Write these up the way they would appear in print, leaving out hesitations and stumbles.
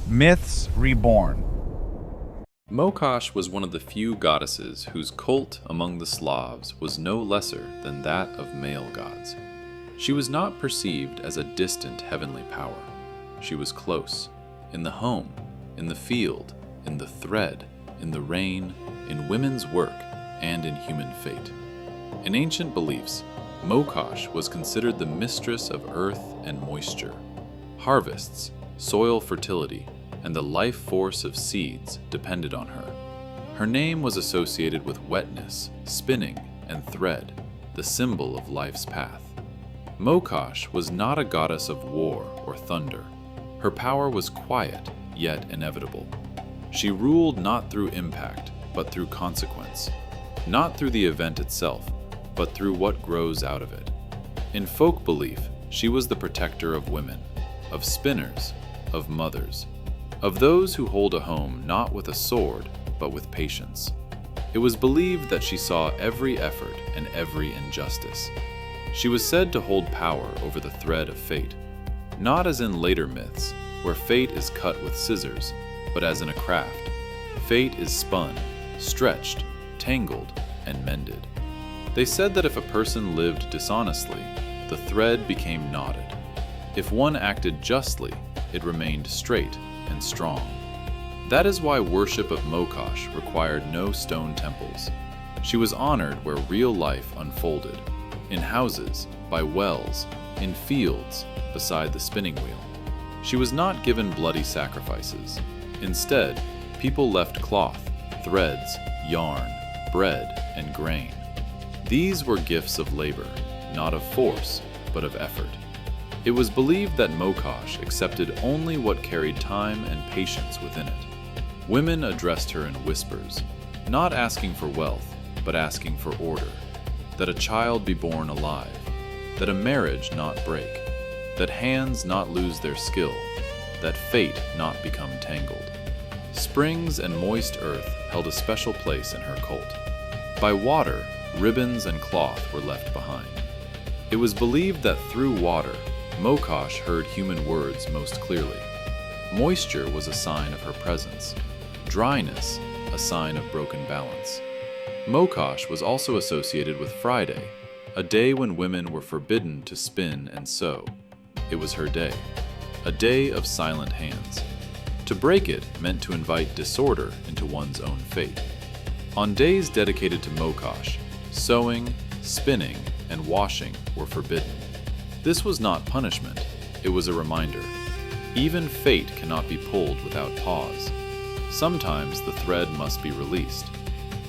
Myths Reborn. Mokosh was one of the few goddesses whose cult among the Slavs was no lesser than that of male gods. She was not perceived as a distant heavenly power. She was close, in the home, in the field, in the thread, in the rain, in women's work, and in human fate. In ancient beliefs, Mokosh was considered the mistress of earth and moisture, harvests, soil fertility, and the life force of seeds depended on her. Her name was associated with wetness, spinning, and thread, the symbol of life's path. Mokosh was not a goddess of war or thunder. Her power was quiet, yet inevitable. She ruled not through impact, but through consequence. Not through the event itself, but through what grows out of it. In folk belief, she was the protector of women, of spinners, of mothers, of those who hold a home not with a sword, but with patience. It was believed that she saw every effort and every injustice. She was said to hold power over the thread of fate, not as in later myths, where fate is cut with scissors, but as in a craft. Fate is spun, stretched, tangled, and mended. They said that if a person lived dishonestly, the thread became knotted. If one acted justly, it remained straight and strong. That is why worship of Mokosh required no stone temples. She was honored where real life unfolded, in houses, by wells, in fields, beside the spinning wheel. She was not given bloody sacrifices. Instead, people left cloth, threads, yarn, bread, and grain. These were gifts of labor, not of force, but of effort. It was believed that Mokosh accepted only what carried time and patience within it. Women addressed her in whispers, not asking for wealth, but asking for order, that a child be born alive, that a marriage not break, that hands not lose their skill, that fate not become tangled. Springs and moist earth held a special place in her cult. By water, ribbons and cloth were left behind. It was believed that through water, Mokosh heard human words most clearly. Moisture was a sign of her presence, dryness a sign of broken balance. Mokosh was also associated with Friday, a day when women were forbidden to spin and sew. It was her day, a day of silent hands. To break it meant to invite disorder into one's own fate. On days dedicated to Mokosh, sewing, spinning, and washing were forbidden. This was not punishment, it was a reminder. Even fate cannot be pulled without pause. Sometimes the thread must be released.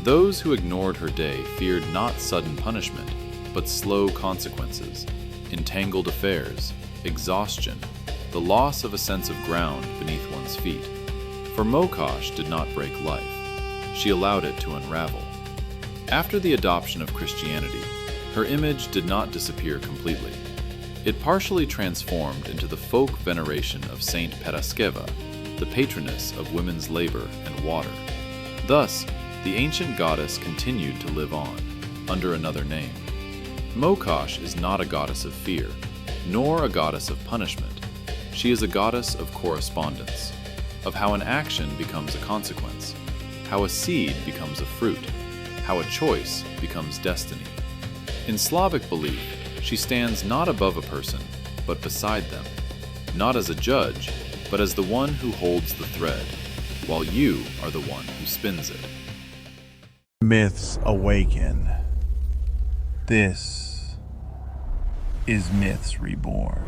Those who ignored her day feared not sudden punishment, but slow consequences, entangled affairs, exhaustion, the loss of a sense of ground beneath one's feet. For Mokosh did not break life. She allowed it to unravel. After the adoption of Christianity, her image did not disappear completely. It partially transformed into the folk veneration of Saint Paraskeva, the patroness of women's labor and water. Thus, the ancient goddess continued to live on, under another name. Mokosh is not a goddess of fear, nor a goddess of punishment. She is a goddess of correspondence, of how an action becomes a consequence, how a seed becomes a fruit, how a choice becomes destiny. In Slavic belief, she stands not above a person, but beside them, not as a judge, but as the one who holds the thread, while you are the one who spins it. Myths awaken. This is Myths Reborn.